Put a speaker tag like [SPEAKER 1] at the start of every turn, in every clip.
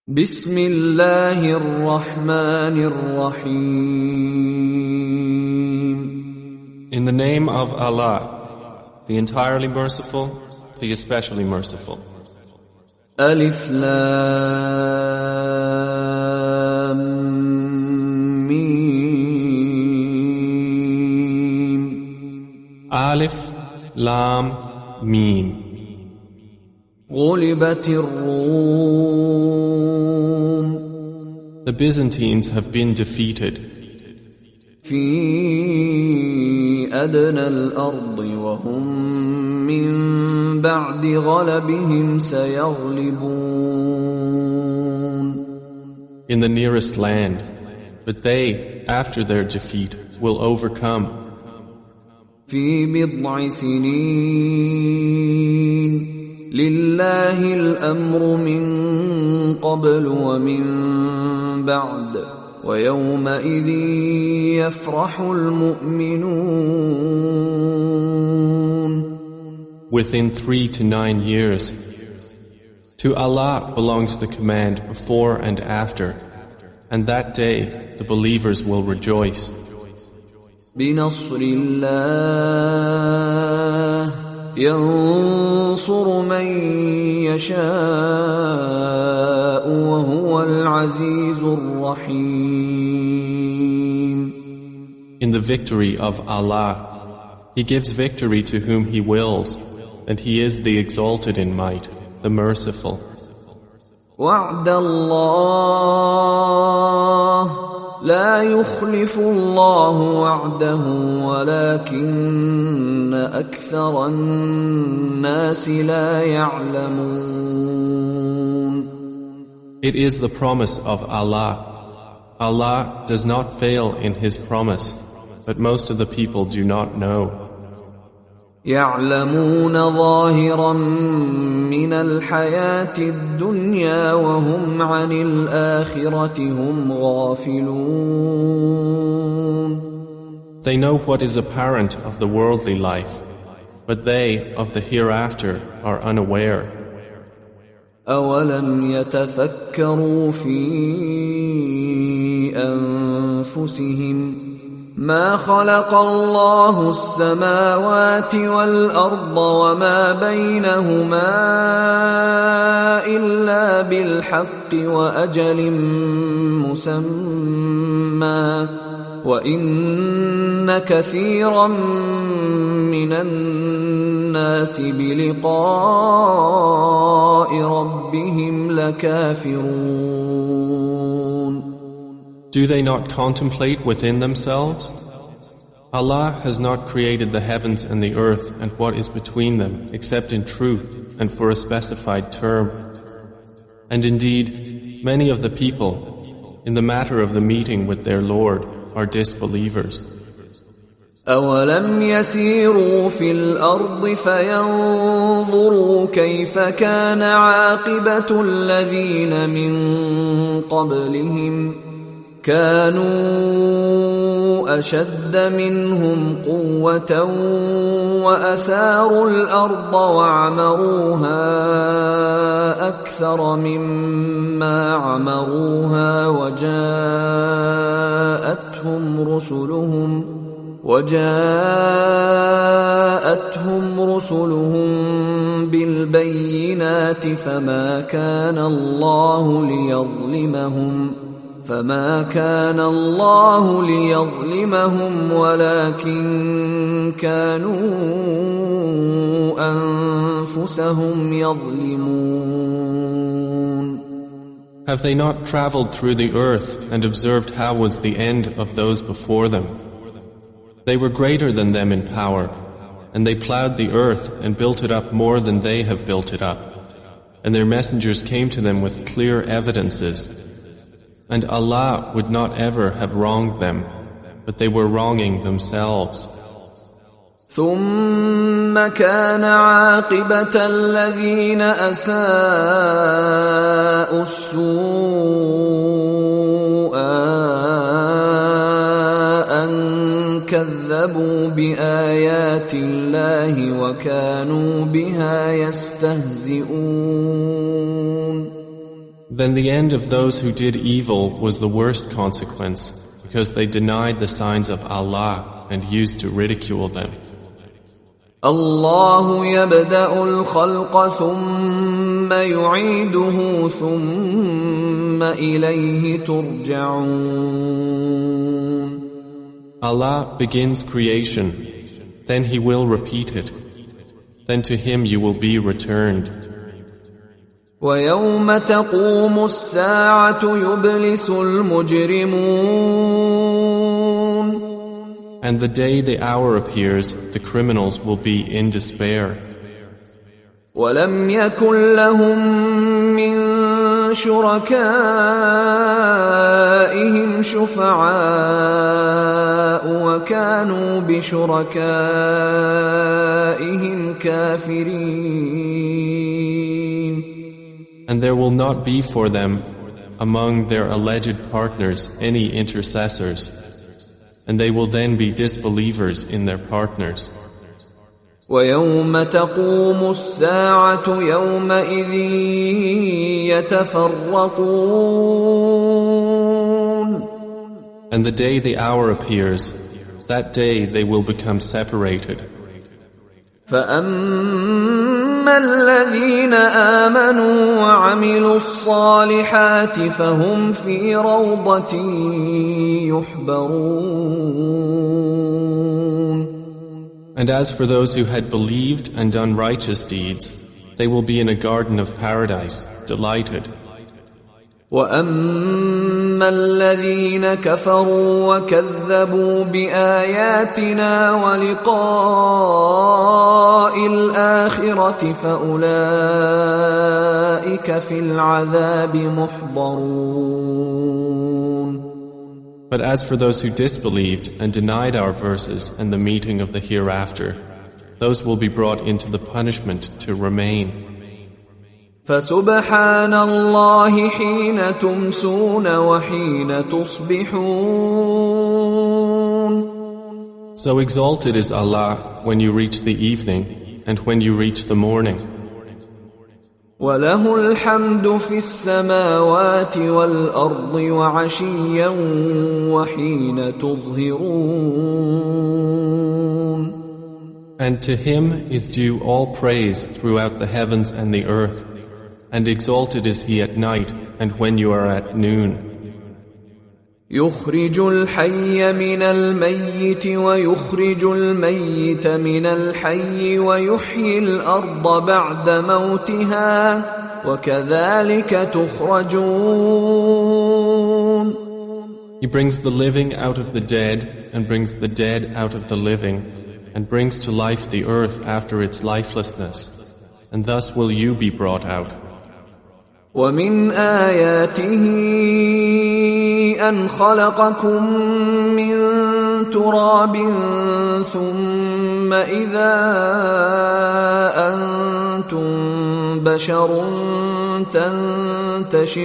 [SPEAKER 1] بسم الله الرحمن الرحيم.
[SPEAKER 2] In the name of Allah, the entirely merciful, the especially merciful.
[SPEAKER 1] ألف لام ميم.
[SPEAKER 2] Alif, Lam, Mim.
[SPEAKER 1] غلبت الروم
[SPEAKER 2] The Byzantines have been defeated
[SPEAKER 1] في أدنى الأرض وهم من بعد غلبهم سيغلبون.
[SPEAKER 2] in the nearest land, but they, after their defeat, will overcome.
[SPEAKER 1] في بضع سنين لله الأمر من قبل ومن بعد ويومئذ يفرح المؤمنون.
[SPEAKER 2] Within 3 to 9 years. To Allah belongs the command before and after, and that day the believers will rejoice.
[SPEAKER 1] بنصر الله ينصر من يشاء وهو العزيز الرحيم.
[SPEAKER 2] In the victory of Allah, He gives victory to whom He wills, and He is the exalted in might, the merciful.
[SPEAKER 1] وعد الله لا يخلف الله وعده ولكن أكثر الناس لا يعلمون.
[SPEAKER 2] It is the promise of Allah. Allah does not fail in His promise, but most of the people do not know.
[SPEAKER 1] يعلمون ظاهرا من الحياة الدنيا وهم عن الآخرة هم غافلون.
[SPEAKER 2] They know what is apparent of the worldly life, but they of the hereafter are unaware.
[SPEAKER 1] أولم يتفكروا في أنفسهم ما خلق الله السماوات والأرض وما بينهما إلا بالحق وأجل مسمى وإن كثيرا من الناس بلقاء ربهم لكافرون.
[SPEAKER 2] Do they not contemplate within themselves? Allah has not created the heavens and the earth and what is between them except in truth and for a specified term. And indeed, many of the people, in the matter of the meeting with their Lord, are disbelievers.
[SPEAKER 1] أولم يسيروا في الأرض فينظروا كيف كان عاقبة الذين من قبلهم كانوا أشد منهم قوة وأثاروا الأرض وعمروها أكثر مما عمروها وجاءتهم رسلهم بالبينات فما كان الله ليظلمهم ولكن كانوا أنفسهم يظلمون.
[SPEAKER 2] Have they not traveled through the earth and observed how was the end of those before them? They were greater than them in power, and they plowed the earth and built it up more than they have built it up. And their messengers came to them with clear evidences. And Allah would not ever have wronged them, but they were wronging themselves.
[SPEAKER 1] ثم كان عاقبة الذين أساءوا السوء أن كذبوا بآيات الله وكانوا بها يستهزئون.
[SPEAKER 2] Then the end of those who did evil was the worst consequence, because they denied the signs of Allah and used to ridicule them.
[SPEAKER 1] الله يبدأ الخلق ثم يعيده ثم إليه ترجعون.
[SPEAKER 2] Allah begins creation, then He will repeat it, then to Him you will be returned.
[SPEAKER 1] ويوم تقوم الساعة يبلس المجرمون.
[SPEAKER 2] And the day the hour appears, the criminals will be in despair.
[SPEAKER 1] وَلَمْ يَكُنْ لَهُمْ مِنْ شُرَكَائِهِمْ شُفَعَاءُ وَكَانُوا بِشُرَكَائِهِمْ كَافِرِينَ.
[SPEAKER 2] And there will not be for them, among their alleged partners, any intercessors. And they will then be disbelievers in their partners.
[SPEAKER 1] وَيَوْمَ تَقُومُ السَّاعَةُ يَوْمَئِذٍ يَتَفَرَّقُونَ.
[SPEAKER 2] And the day the hour appears, that day they will become separated.
[SPEAKER 1] فَأَمَّا الَّذِينَ آمَنُوا وَعَمِلُوا الصَّالِحَاتِ فَهُمْ فِي رَوْضَةٍ يُحْبَرُونَ.
[SPEAKER 2] And as for those who had believed and done righteous deeds, they will be in a garden of paradise, delighted.
[SPEAKER 1] وَأَمَّا الَّذِينَ كَفَرُوا وَكَذَّبُوا بِآيَاتِنَا وَلِقَاءِ الْآخِرَةِ فَأُولَئِكَ فِي الْعَذَابِ مُحْضَرُونَ.
[SPEAKER 2] But as for those who disbelieved and denied our verses and the meeting of the hereafter, those will be brought into the punishment to remain.
[SPEAKER 1] فَسُبْحَانَ اللَّهِ حِينَ تُمْسُونَ وَحِينَ تُصْبِحُونَ.
[SPEAKER 2] So exalted is Allah when you reach the evening and when you reach the morning.
[SPEAKER 1] وَلَهُ الْحَمْدُ فِي السَّمَاوَاتِ وَالْأَرْضِ وَعَشِيًّا وَحِينَ تُظْهِرُونَ.
[SPEAKER 2] And to Him is due all praise throughout the heavens and the earth, and exalted is He at night and when you are at noon.
[SPEAKER 1] يُخْرِجُ الْحَيَّ مِنَ الْمَيِّتِ وَيُخْرِجُ الْمَيِّتَ مِنَ الْحَيِّ وَيُحْيِي الْأَرْضَ بَعْدَ مَوْتِهَا وَكَذَلِكَ تُخْرَجُونَ.
[SPEAKER 2] He brings the living out of the dead and brings the dead out of the living and brings to life the earth after its lifelessness, and thus will you be brought out.
[SPEAKER 1] وَمِنْ آيَاتِهِ أَنْ خَلَقَكُم مِّن تُرَابٍ ثُمَّ إِذَا أَنْتُمْ بَشَرٌ تَنْتَشِرُونَ.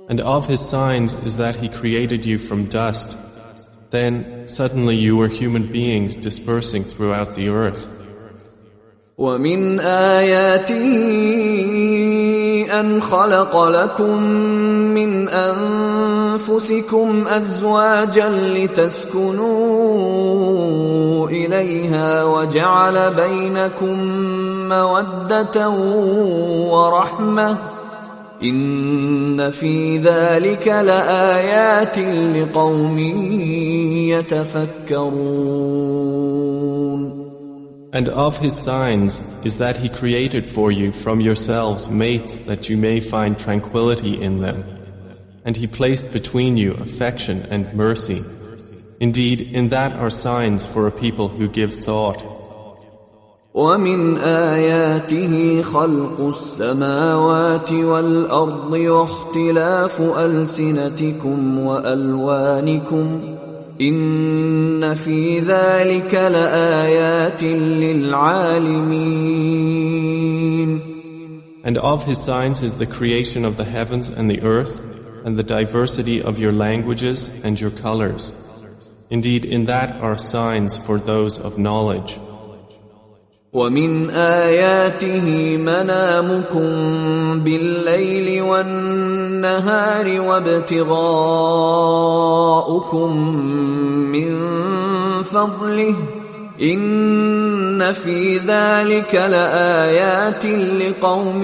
[SPEAKER 2] And of His signs is that He created you from dust. Then suddenly you were human beings dispersing throughout the earth.
[SPEAKER 1] وَمِنْ آيَاتِهِ أَنْ خَلَقَ لَكُم مِّنْ أَنفُسِكُمْ أَزْوَاجًا لِتَسْكُنُوا إِلَيْهَا وَجَعَلَ بَيْنَكُم مَّوَدَّةً وَرَحْمَةً إِنَّ فِي ذَلِكَ لَآيَاتٍ لِقَوْمٍ يَتَفَكَّرُونَ.
[SPEAKER 2] And of His signs is that He created for you from yourselves mates that you may find tranquility in them. And He placed between you affection and mercy. Indeed, in that are signs for a people who give thought.
[SPEAKER 1] وَمِنْ آيَاتِهِ خَلْقُ السَّمَاوَاتِ وَالْأَرْضِ وَاخْتِلَافُ أَلْسِنَتِكُمْ وَأَلْوَانِكُمْ إِنَّ فِي ذَلِكَ لَآيَاتٍ لِلْعَالِمِينَ.
[SPEAKER 2] And of His signs is the creation of the heavens and the earth, and the diversity of your languages and your colors. Indeed, in that are signs for those of knowledge.
[SPEAKER 1] ومن آياته منامكم بالليل والنهار وابتغاؤكم من فضله إن في ذلك لآيات لقوم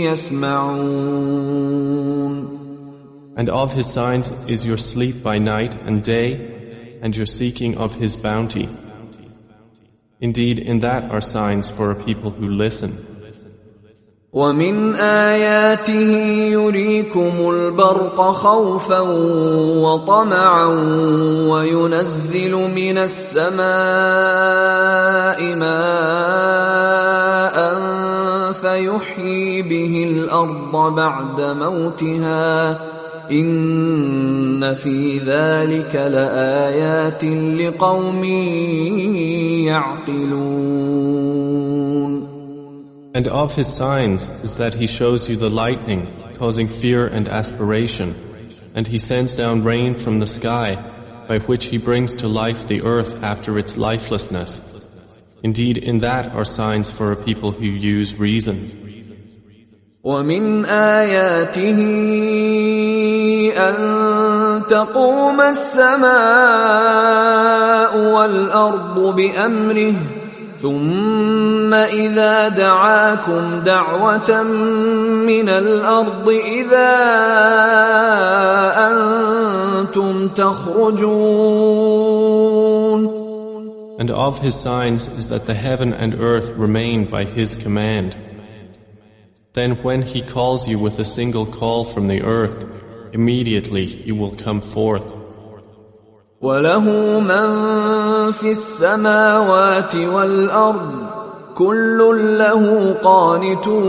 [SPEAKER 1] يسمعون.
[SPEAKER 2] And of His signs is your sleep by night and day, and your seeking of His bounty. Indeed, in that are signs for a people who listen.
[SPEAKER 1] ومن آياته يريكم البرق خوفا وطمعا وينزل من السماء ماء فيحيي به الأرض بعد موتها إن في ذلك لآيات لقوم يعقلون.
[SPEAKER 2] And of His signs is that He shows you the lightning, causing fear and aspiration, and He sends down rain from the sky, by which He brings to life the earth after its lifelessness. Indeed, in that are signs for a people who use reason.
[SPEAKER 1] ومن آياته أن تقوم السماء والأرض بأمره ثم إذا دعاكم دعوة من الأرض إذا أنتم تخرجون.
[SPEAKER 2] And of His signs is that the heaven and earth remain by His command. Then when He calls you with a single call from the earth, immediately you will come forth.
[SPEAKER 1] وَلَهُ مَن فِي السَّمَاوَاتِ وَالْأَرْضِ كُلٌّ لَهُ قَانِتُونَ.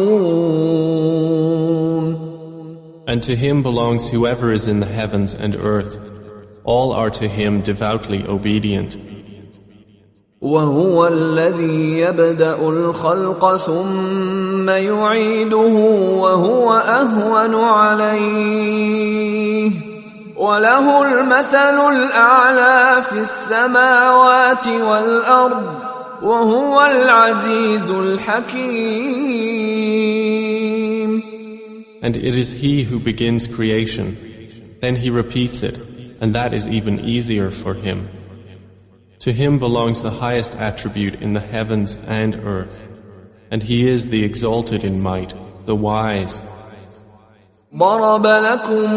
[SPEAKER 2] And to Him belongs whoever is in the heavens and earth. All are to Him devoutly obedient.
[SPEAKER 1] وَهُوَ الَّذِي يَبْدَأُ الْخَلْقَ ثُمَّ يُعِيدُهُ وَهُوَ أَهْوَنُ عَلَيْهِ وَلَهُ الْمَثَلُ الْأَعْلَى فِي السَّمَاوَاتِ وَالْأَرْضِ وَهُوَ الْعَزِيزُ الْحَكِيمُ.
[SPEAKER 2] And it is He who begins creation. Then He repeats it, and that is even easier for Him. To Him belongs the highest attribute in the heavens and earth, and He is the exalted in might, the wise.
[SPEAKER 1] ضرب لكم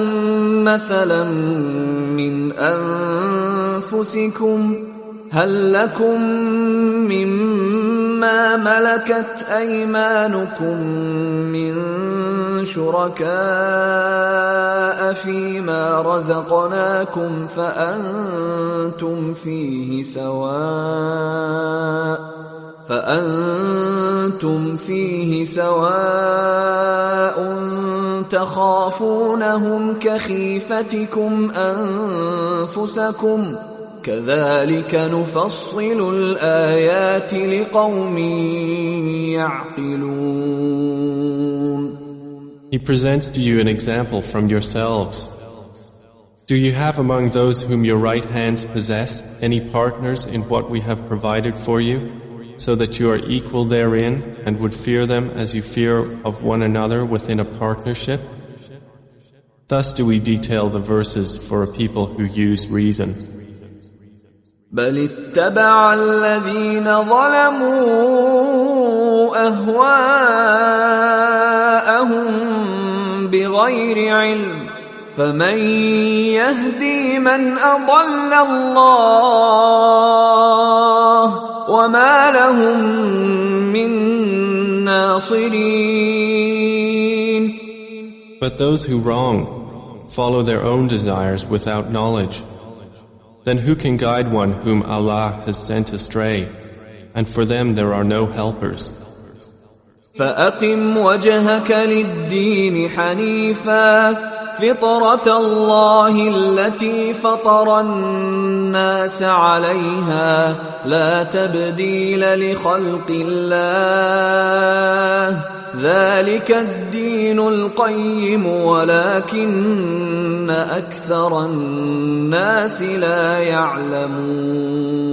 [SPEAKER 1] مثلا من أنفسكم هل لكم مما ملكت أيمانكم من شركاء فيما رزقناكم فأنتم فيه سواء تخافونهم كخيفتكم أنفسكم كذلك نفصل الآيات لقوم يعقلون.
[SPEAKER 2] He presents to you an example from yourselves. Do you have among those whom your right hands possess any partners in what we have provided for you, so that you are equal therein and would fear them as you fear of one another within a partnership? Thus do we detail the verses for a people who use reason.
[SPEAKER 1] بل اتبع الذين ظلموا أهواءهم بغير علم فمن يهدي من أضل الله وما لهم من ناصرين.
[SPEAKER 2] But those who wrong follow their own desires without knowledge. Then who can guide one whom Allah has sent astray? And for them there are no helpers.
[SPEAKER 1] فأقم وجهك للدين حنيفا فطرة الله التي فطر الناس عليها لا تبديل لخلق الله ذلك الدين القيم ولكن أكثر الناس لا يعلمون.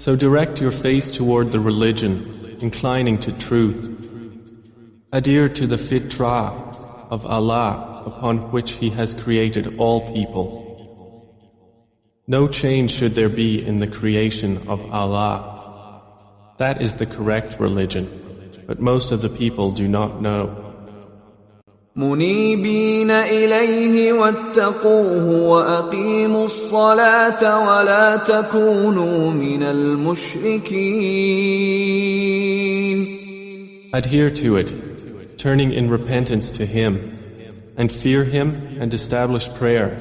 [SPEAKER 2] So direct your face toward the religion, inclining to truth. Adhere to the fitrah of Allah upon which He has created all people. No change should there be in the creation of Allah. That is the correct religion, but most of the people do not know.
[SPEAKER 1] منيبين إليه واتقوه وأقيموا الصلاة ولا تكونوا من المشركين.
[SPEAKER 2] Adhere to it, turning in repentance to Him, and fear Him and establish prayer,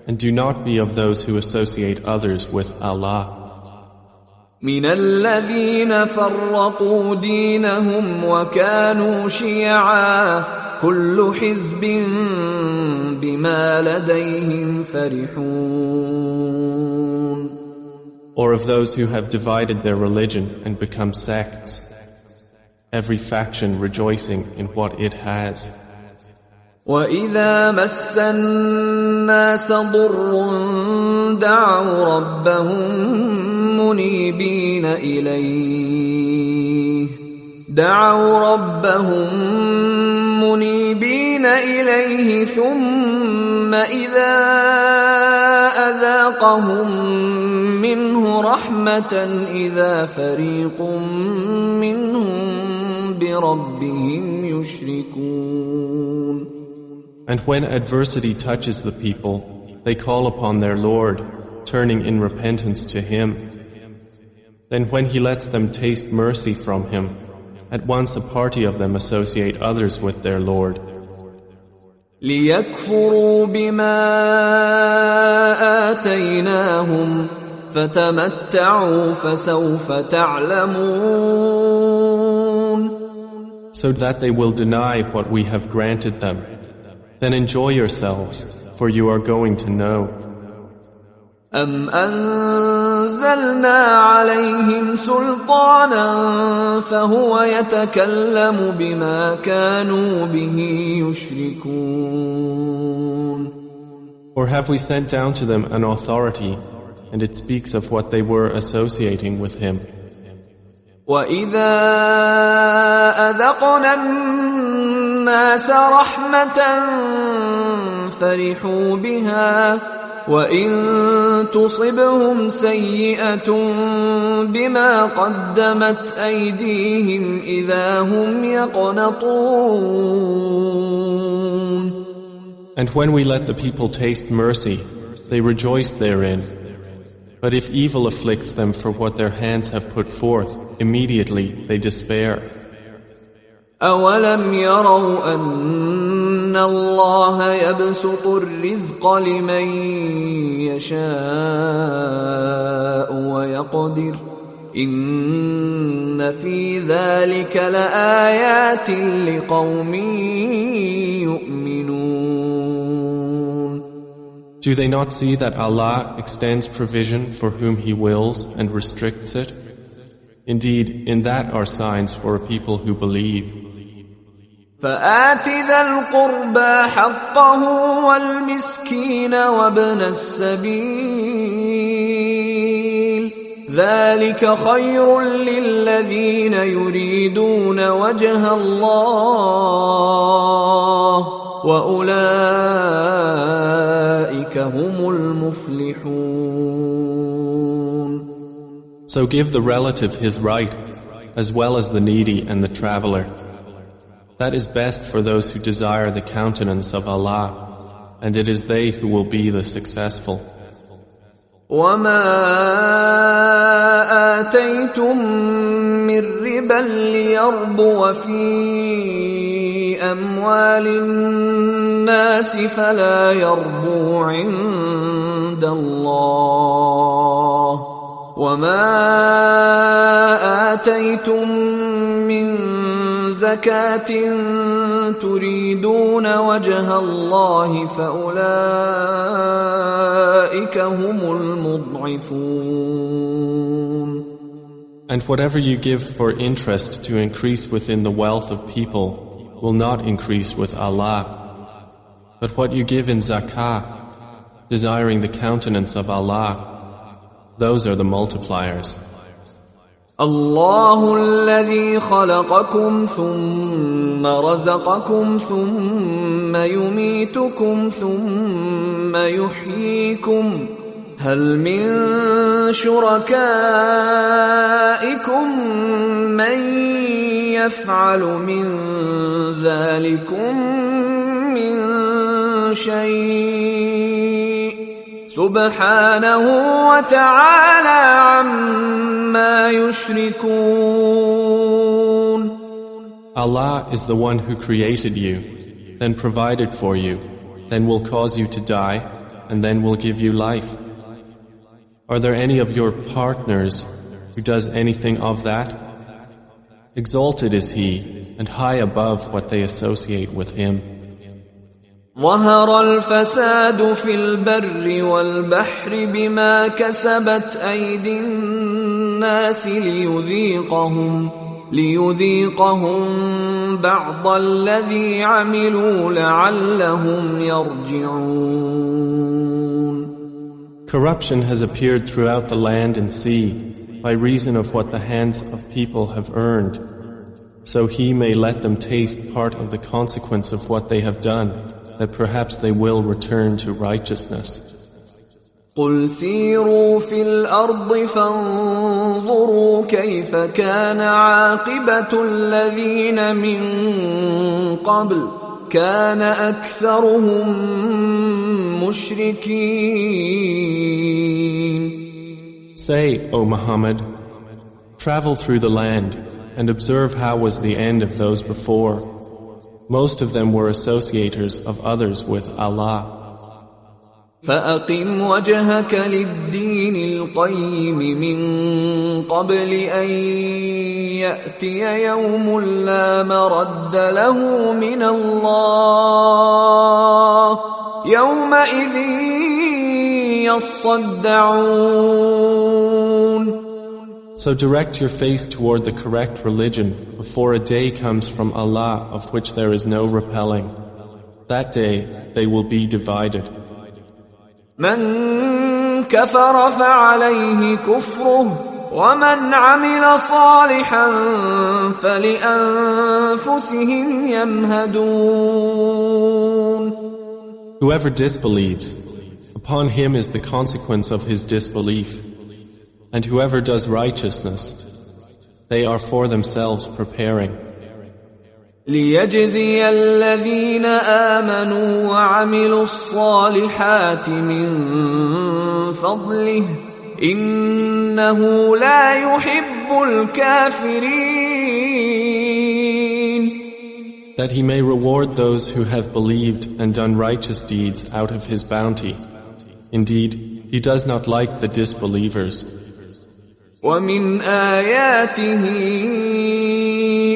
[SPEAKER 2] and do not be of those who associate others with Allah.
[SPEAKER 1] من الذين فرقوا دينهم وكانوا شيعا كل حزب بما لديهم فرحون.
[SPEAKER 2] Or of those who have divided their religion and become sects, every faction rejoicing in what it has.
[SPEAKER 1] وَإِذَا مَسَّ النَّاسَ ضُرٌّ دَعَوْا رَبَّهُم منيبين إليه ثم إذا أذاقهم منه رحمة إذا فريق منهم بربهم يشركون.
[SPEAKER 2] And when adversity touches the people, they call upon their Lord, turning in repentance to Him. Then when He lets them taste mercy from Him, at once a party of them associate others with their Lord.
[SPEAKER 1] لِيَكْفُرُوا بِمَا آتَيْنَاهُمْ فَتَمَتَّعُوا فَسَوْفَ تَعْلَمُونَ.
[SPEAKER 2] So that they will deny what we have granted them. Then enjoy yourselves, for you are going to know.
[SPEAKER 1] أَمْ أَنزَلْنَا عَلَيْهِمْ سُلْطَانًا فَهُوَ يَتَكَلَّمُ بِمَا كَانُوا بِهِ يُشْرِكُونَ.
[SPEAKER 2] Or have we sent down to them an authority, and it speaks of what they were associating with Him?
[SPEAKER 1] وَإِذَا أَذَقْنَا النَّاسَ رَحْمَةً فَرِحُوا بِهَا وَإِن تُصِبْهُمْ سَيِّئَةٌ بِمَا قَدَّمَتْ أَيْدِيهِمْ إِذَا هُمْ يَقْنَطُونَ.
[SPEAKER 2] And when we let the people taste mercy, they rejoice therein. But if evil afflicts them for what their hands have put forth, immediately they despair.
[SPEAKER 1] أَوَلَمْ يَرَوْا أَنَّ اللَّهَ يَبْسُطُ الرِّزْقَ لِمَن يَشَاءُ وَيَقْدِرُ إِنَّ فِي ذَلِكَ لَآيَاتٍ لِقَوْمٍ يُؤْمِنُونَ.
[SPEAKER 2] Do they not see that Allah extends provision for whom He wills and restricts it? Indeed, in that are signs for a people who believe.
[SPEAKER 1] فآت ذا القربى حقه والمسكين وابن السبيل ذلك خير للذين يريدون وجه الله وأولئك هم المفلحون.
[SPEAKER 2] So give the relative his right, as well as the needy and the traveler. That is best for those who desire the countenance of Allah, and it is they who will be the successful.
[SPEAKER 1] وَمَا آتَيْتُم مِّن رِّبًا لِّيَرْبُوَ فِي أَمْوَالِ النَّاسِ فَلَا يَرْبُو عِندَ اللَّهِ وَمَا آتَيْتُم مِّن زَكَاةٍ تُرِيدُونَ وَجْهَ اللَّهِ فَأُولَئِكَ هُمُ الْمُضْعِفُونَ.
[SPEAKER 2] And whatever you give for interest to increase within the wealth of people will not increase with Allah. But what you give in zakah, desiring the countenance of Allah, those are the multipliers.
[SPEAKER 1] الله الذي خلقكم ثم رزقكم ثم يميتكم ثم يحييكم هل من شركائكم من يفعل من ذلكم من شيء سبحانه وتعالى عما يشركون.
[SPEAKER 2] Allah is the one who created you, then provided for you, then will cause you to die, and then will give you life. Are there any of your partners who does anything of that? Exalted is He, and high above what they associate with Him.
[SPEAKER 1] ظهر الفساد في البر والبحر بما كسبت أيدي الناس ليذيقهم بعض الذي عملوا لعلهم يرجعون.
[SPEAKER 2] Corruption has appeared throughout the land and sea by reason of what the hands of people have earned, so He may let them taste part of the consequence of what they have done, that perhaps they will return to righteousness.
[SPEAKER 1] قل سيروا في الأرض فانظروا كيف كان عاقبة الذين من قبل كان أكثرهم مشركين.
[SPEAKER 2] Say, O Muhammad, travel through the land and observe how was the end of those before. Most of them were associators of others with Allah.
[SPEAKER 1] فأقم وجهك للدين القيم من قبل أن يأتي يوم لا مرد له من الله يومئذ يصدعون.
[SPEAKER 2] So direct your face toward the correct religion before a day comes from Allah of which there is no repelling. That day they will be divided.
[SPEAKER 1] من كفر فعليه كفره ومن عمل صالحا فلأنفسهم يمهدون.
[SPEAKER 2] Whoever disbelieves, upon him is the consequence of his disbelief. And whoever does righteousness, they are for themselves preparing.
[SPEAKER 1] ليجزي الذين آمنوا وعملوا الصالحات من فضله إنه لا يحب الكافرين.
[SPEAKER 2] That he may reward those who have believed and done righteous deeds out of his bounty. Indeed, he does not like the disbelievers.
[SPEAKER 1] ومن آياته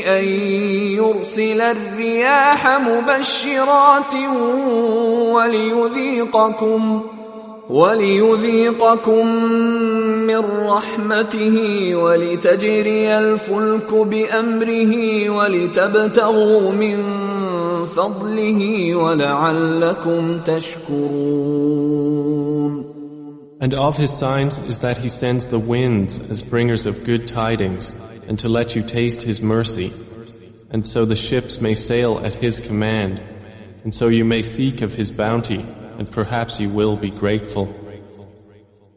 [SPEAKER 1] أن يرسل الرياح مبشرات وليذيقكم من رحمته ولتجري الفلك بأمره ولتبتغوا من فضله ولعلكم تشكرون.
[SPEAKER 2] And of his signs is that he sends the winds as bringers of good tidings, and to let you taste his mercy, and so the ships may sail at his command, and so you may seek of his bounty, and perhaps you will be grateful.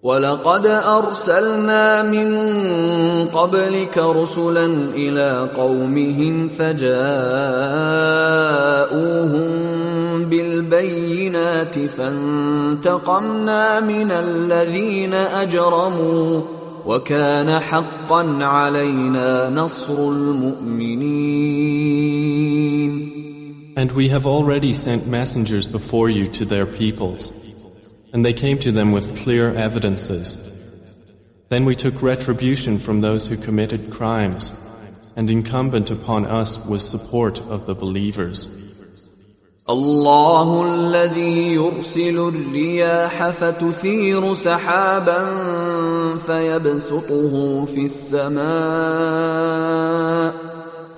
[SPEAKER 1] وَلَقَدْ أَرْسَلْنَا مِن قَبْلِكَ رُسُلًا إِلَى قَوْمِهِمْ فَجَاءُوهُم بِالْبَيِّنَاتِ فَانْتَقَمْنَا مِنَ الَّذِينَ أَجْرَمُوا وَكَانَ حَقًّا عَلَيْنَا نَصْرُ الْمُؤْمِنِينَ.
[SPEAKER 2] And we have already sent messengers before you to their peoples, and they came to them with clear evidences. Then we took retribution from those who committed crimes, and incumbent upon us was support of the believers.
[SPEAKER 1] الله الذي يرسل الرياح فتثير سحابا فيبسطه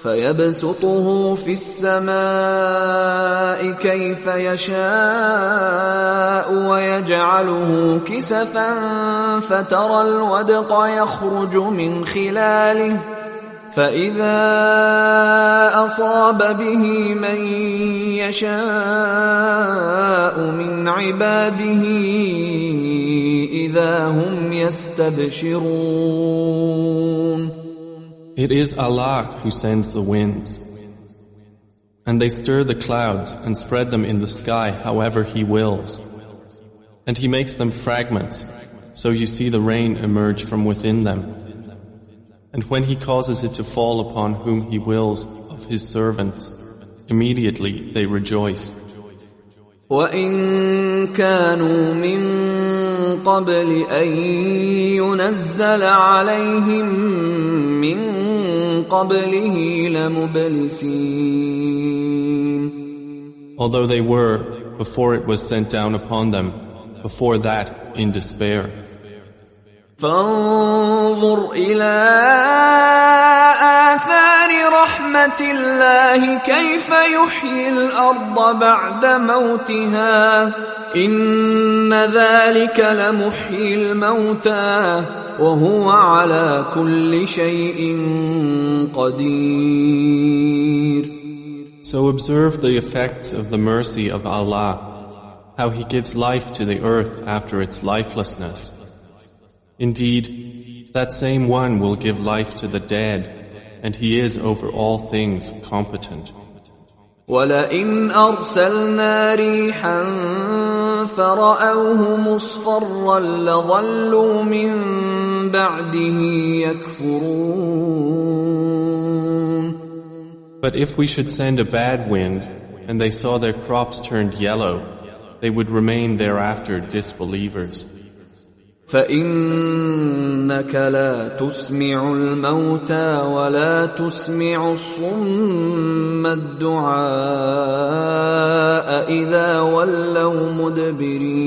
[SPEAKER 1] فيبسطه في السماء كيف يشاء ويجعله كسفا فترى الودق يخرج من خلاله فإذا أصاب به من يشاء من عباده إذا هم يستبشرون.
[SPEAKER 2] It is Allah who sends the winds, and they stir the clouds and spread them in the sky however He wills. And He makes them fragments, so you see the rain emerge from within them. And when He causes it to fall upon whom He wills of His servants, immediately they rejoice.
[SPEAKER 1] وَإِن كَانُوا مِن قَبْلِ أَن يُنَزَّلَ عَلَيْهِم مِّن قَبْلِهِ لَمُبْلِسِينَ.
[SPEAKER 2] Although they were, before it was sent down upon them, before that in despair.
[SPEAKER 1] فانظر إلى آثار رحمة الله كيف يحيي الأرض بعد موتها إن ذلك لمحيي الموتى وهو على كل شيء قدير.
[SPEAKER 2] So observe the effects of the mercy of Allah, how He gives life to the earth after its lifelessness. Indeed, that same one will give life to the dead, and He is over all things competent.
[SPEAKER 1] وَلَئِنْ أَرْسَلْنَا رِيحًا فَرَأَوْهُ مُصْفَرًّا لَظَلُّوا مِنْ بَعْدِهِ يَكْفُرُونَ.
[SPEAKER 2] But if we should send a bad wind, and they saw their crops turned yellow, they would remain thereafter disbelievers.
[SPEAKER 1] فإنك لا تسمع الموتى ولا تسمع الصم الدعاء إذا ولوا مدبرين.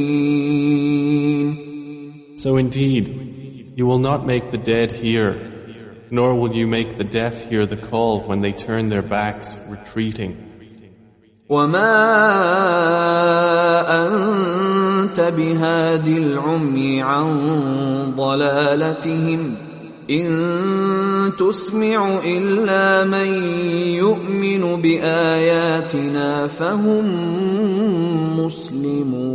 [SPEAKER 2] So indeed, you will not make the dead hear, nor will you make the deaf hear the call when they turn their backs, retreating.
[SPEAKER 1] وما أنت بهاد العمي عن ضلالتهم إن تسمع إلا من يؤمن بآياتنا فهم مسلمون.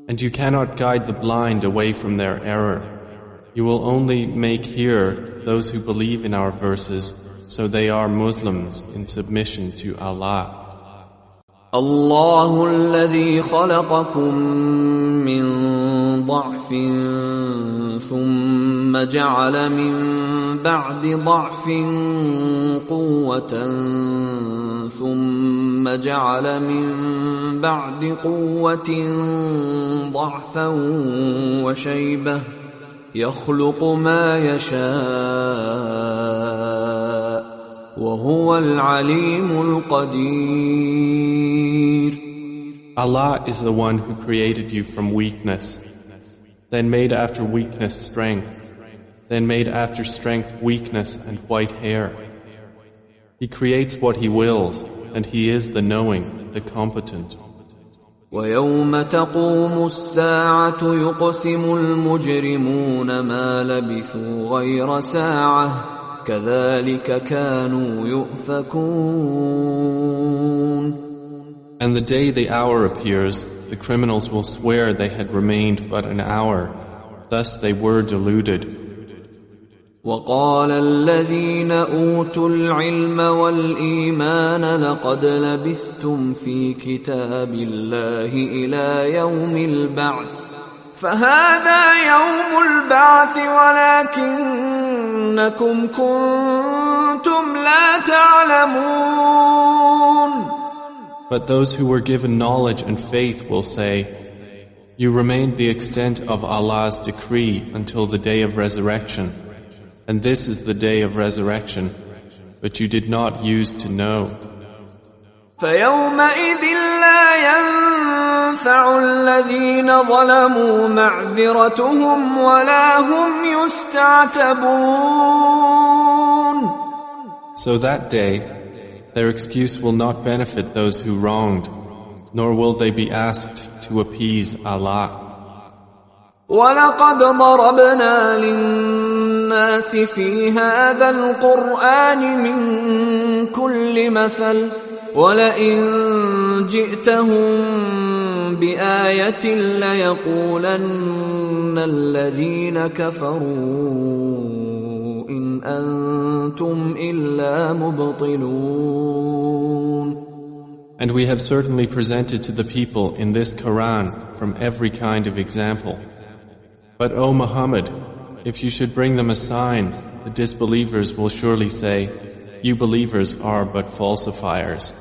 [SPEAKER 2] And you cannot guide the blind away from their error. You will only make hear those who believe in our verses, so they are Muslims in submission to Allah.
[SPEAKER 1] الله الذي خلقكم من ضعف ثم جعل من بعد ضعف قوة ثم جعل من بعد قوة ضعفا وشيبة يخلق ما يشاء وهو العليم القدير.
[SPEAKER 2] Allah is the one who created you from weakness, then made after weakness strength, then made after strength weakness and white hair. He creates what He wills, and He is the knowing, the competent.
[SPEAKER 1] وَيَوْمَ تَقُومُ السَّاعَةُ يُقْسِمُ الْمُجْرِمُونَ مَا لَبِثُوا غَيْرَ سَاعَةٍ كَذَلِكَ كَانُوا يُؤْفَكُونَ.
[SPEAKER 2] And the day the hour appears, the criminals will swear they had remained but an hour. Thus they were deluded.
[SPEAKER 1] وَقَالَ الَّذِينَ أُوتُوا الْعِلْمَ وَالْإِيمَانَ لَقَدْ لَبِثْتُمْ فِي كِتَابِ اللَّهِ إِلَى يَوْمِ الْبَعْثِ فَهَذَا يَوْمُ الْبَعْثِ وَلَكِنَّكُمْ كُنْتُمْ لَا تَعْلَمُونَ.
[SPEAKER 2] But those who were given knowledge and faith will say, you remained the extent of Allah's decree until the day of resurrection, and this is the day of resurrection, but you did not use to know.
[SPEAKER 1] فَيَوْمَئِذٍ لَا تنفع الذين ظلموا معذرتهم ولا هم يستعتبون.
[SPEAKER 2] So that day, their excuse will not benefit those who wronged, nor will they be asked to appease Allah.
[SPEAKER 1] وَلَقَدْ ضَرَبْنَا لِلنَّاسِ فِي هَذَا الْقُرْآنِ مِنْ كُلِّ مَثَلٍ وَلَئِنْ جِئْتَهُمْ بِآيَةٍ لَيَقُولَنَّ الَّذِينَ كَفَرُوا إِنْ أَنْتُمْ إِلَّا مُبْطِلُونَ.
[SPEAKER 2] And we have certainly presented to the people in this Quran from every kind of example. But O Muhammad, if you should bring them a sign, the disbelievers will surely say, you believers are but falsifiers.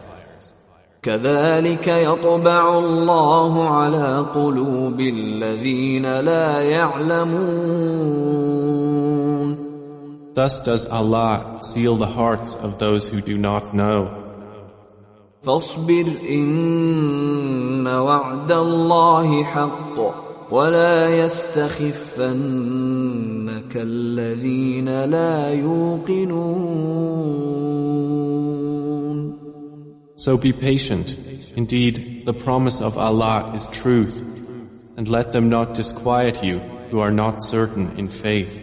[SPEAKER 1] كَذَلِكَ يَطْبَعُ اللَّهُ عَلَى قُلُوبِ الَّذِينَ لَا يَعْلَمُونَ.
[SPEAKER 2] Thus does Allah seal the hearts of those who do not know.
[SPEAKER 1] فاصبر إن وعد الله حق ولا يستخفنك الذين لا يوقنون.
[SPEAKER 2] So be patient. Indeed, the promise of Allah is truth, and let them not disquiet you who are not certain in faith.